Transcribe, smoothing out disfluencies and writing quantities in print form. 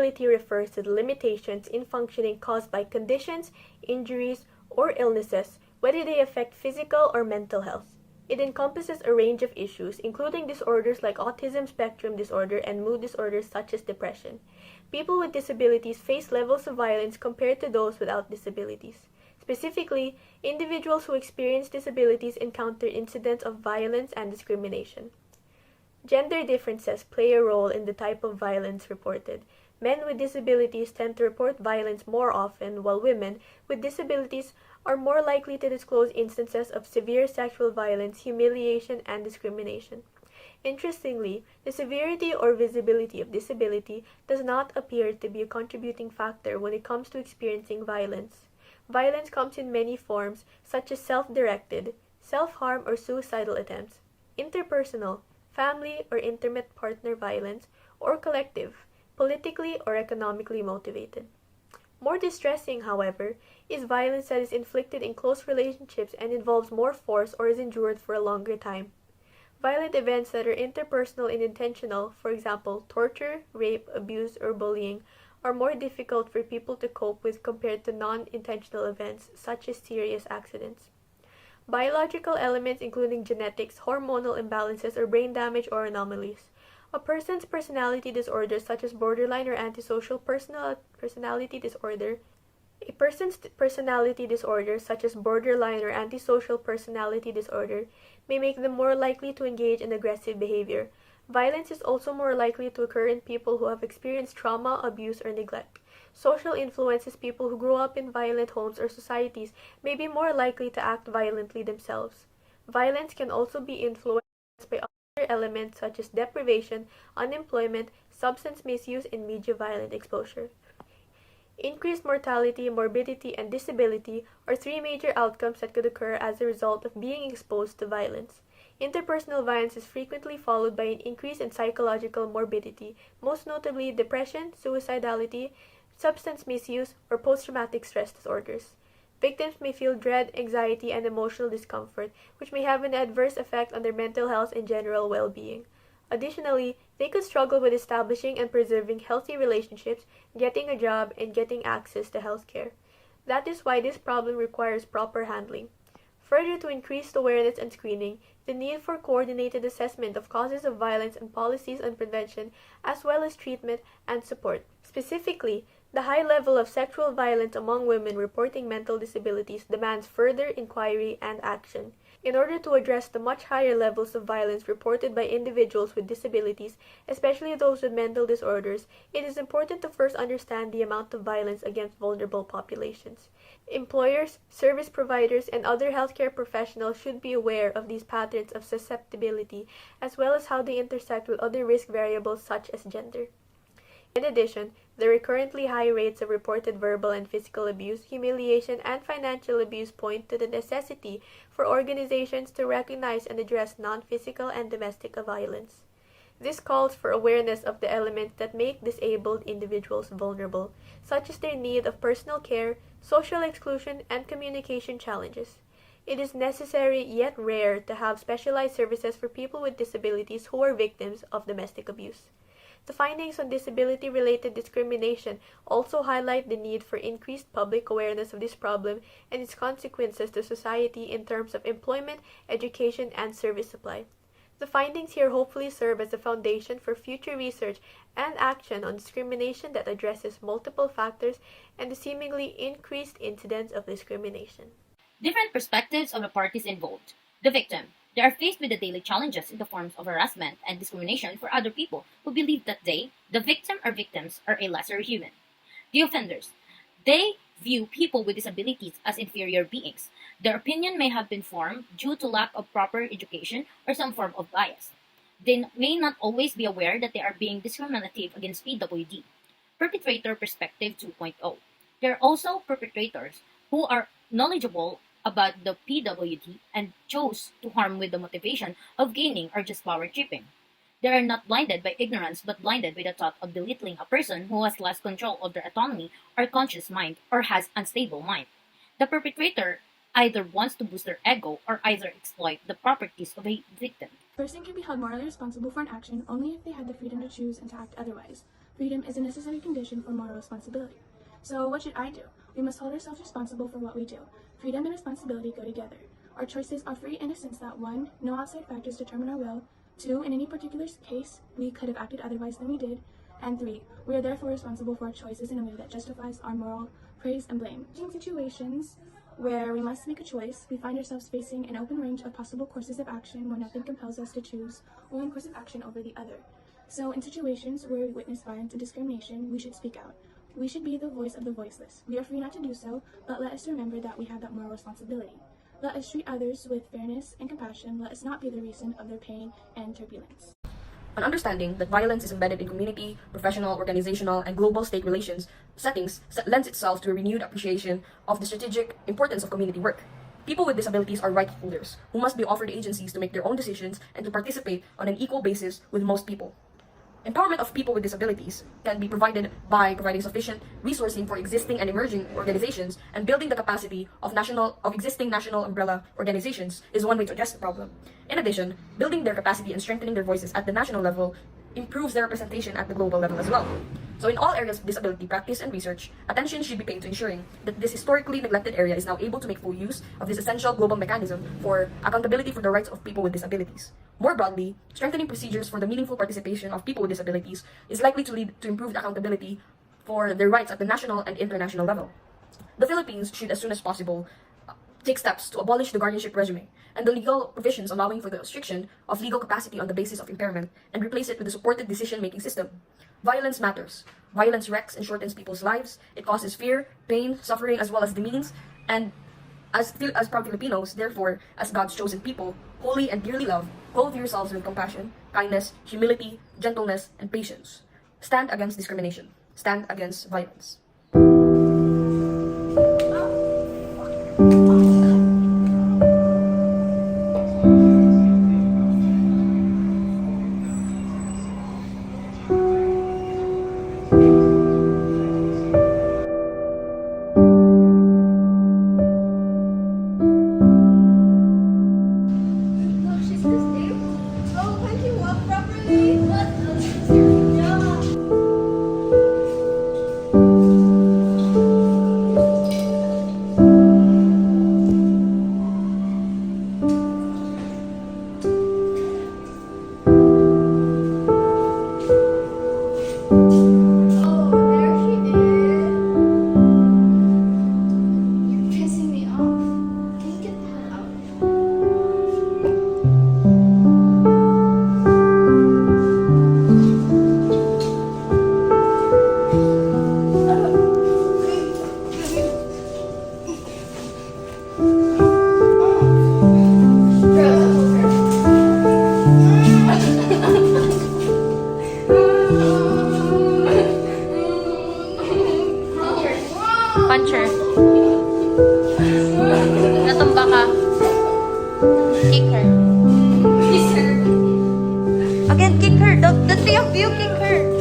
disability refers to the limitations in functioning caused by conditions, injuries, or illnesses, whether they affect physical or mental health. It encompasses a range of issues, including disorders like autism spectrum disorder and mood disorders such as depression. People with disabilities face levels of violence compared to those without disabilities. Specifically, individuals who experience disabilities encounter incidents of violence and discrimination. Gender differences play a role in the type of violence reported. Men with disabilities tend to report violence more often, while women with disabilities are more likely to disclose instances of severe sexual violence, humiliation, and discrimination. Interestingly, the severity or visibility of disability does not appear to be a contributing factor when it comes to experiencing violence. Violence comes in many forms, such as self-directed, self-harm or suicidal attempts, interpersonal, family or intimate partner violence, or collective, politically or economically motivated. More distressing, however, is violence that is inflicted in close relationships and involves more force or is endured for a longer time. Violent events that are interpersonal and intentional, for example, torture, rape, abuse, or bullying, are more difficult for people to cope with compared to non-intentional events such as serious accidents. Biological elements including genetics, hormonal imbalances, or brain damage or anomalies. A person's personality disorder such as borderline or antisocial personality disorder A person's personality disorder, such as borderline or antisocial personality disorder, may make them more likely to engage in aggressive behavior. Violence is also more likely to occur in people who have experienced trauma, abuse, or neglect. Social influences people who grow up in violent homes or societies may be more likely to act violently themselves. Violence can also be influenced by other elements such as deprivation, unemployment, substance misuse, and media violent exposure. Increased mortality, morbidity, and disability are three major outcomes that could occur as a result of being exposed to violence. Interpersonal violence is frequently followed by an increase in psychological morbidity, most notably depression, suicidality, substance misuse, or post-traumatic stress disorders. Victims may feel dread, anxiety, and emotional discomfort, which may have an adverse effect on their mental health and general well-being. Additionally, they could struggle with establishing and preserving healthy relationships, getting a job, and getting access to health care. That is why this problem requires proper handling. Further, to increased awareness and screening, the need for coordinated assessment of causes of violence and policies on prevention, as well as treatment and support. Specifically, the high level of sexual violence among women reporting mental disabilities demands further inquiry and action. In order to address the much higher levels of violence reported by individuals with disabilities, especially those with mental disorders, it is important to first understand the amount of violence against vulnerable populations. Employers, service providers, and other healthcare professionals should be aware of these patterns of susceptibility, as well as how they intersect with other risk variables such as gender. In addition, there are currently high rates of reported verbal and physical abuse, humiliation, and financial abuse point to the necessity for organizations to recognize and address non-physical and domestic violence. This calls for awareness of the elements that make disabled individuals vulnerable, such as their need of personal care, social exclusion, and communication challenges. It is necessary yet rare to have specialized services for people with disabilities who are victims of domestic abuse. The findings on disability-related discrimination also highlight the need for increased public awareness of this problem and its consequences to society in terms of employment, education, and service supply. The findings here hopefully serve as a foundation for future research and action on discrimination that addresses multiple factors and the seemingly increased incidence of discrimination. Different perspectives of the parties involved. The victim. They are faced with the daily challenges in the forms of harassment and discrimination for other people who believe that they, the victim or victims, are a lesser human. The offenders. They view people with disabilities as inferior beings. Their opinion may have been formed due to lack of proper education or some form of bias. They may not always be aware that they are being discriminative against PWD. Perpetrator Perspective 2.0. There are also perpetrators who are knowledgeable about the PWD and chose to harm with the motivation of gaining or just power tripping. They are not blinded by ignorance but blinded by the thought of belittling a person who has less control of their autonomy or conscious mind or has unstable mind. The perpetrator either wants to boost their ego or either exploit the properties of a victim. A person can be held morally responsible for an action only if they had the freedom to choose and to act otherwise. Freedom is a necessary condition for moral responsibility. So what should I do? We must hold ourselves responsible for what we do. Freedom and responsibility go together. Our choices are free in a sense that 1. No outside factors determine our will. 2. In any particular case, we could have acted otherwise than we did. And 3. We are therefore responsible for our choices in a way that justifies our moral praise and blame. In situations where we must make a choice, we find ourselves facing an open range of possible courses of action where nothing compels us to choose one course of action over the other. So in situations where we witness violence and discrimination, we should speak out. We should be the voice of the voiceless. We are free not to do so, but let us remember that we have that moral responsibility. Let us treat others with fairness and compassion. Let us not be the reason of their pain and turbulence. An understanding that violence is embedded in community, professional, organizational, and global state relations settings lends itself to a renewed appreciation of the strategic importance of community work. People with disabilities are right holders who must be offered agencies to make their own decisions and to participate on an equal basis with most people. Empowerment of people with disabilities can be provided by providing sufficient resourcing for existing and emerging organizations, and building the capacity of existing national umbrella organizations is one way to address the problem. In addition, building their capacity and strengthening their voices at the national level improves their representation at the global level as well. So in all areas of disability practice and research, attention should be paid to ensuring that this historically neglected area is now able to make full use of this essential global mechanism for accountability for the rights of people with disabilities. More broadly, strengthening procedures for the meaningful participation of people with disabilities is likely to lead to improved accountability for their rights at the national and international level. The Philippines should, as soon as possible, take steps to abolish the guardianship regime and the legal provisions allowing for the restriction of legal capacity on the basis of impairment, and replace it with a supported decision-making system. Violence matters. Violence wrecks and shortens people's lives. It causes fear, pain, suffering, as well as demeans. And as proud Filipinos, therefore, as God's chosen people, holy and dearly loved, clothe yourselves with compassion, kindness, humility, gentleness, and patience. Stand against discrimination. Stand against violence. Puncher. Natumba ka. Kick her. Again, kick her. The three of you kick her.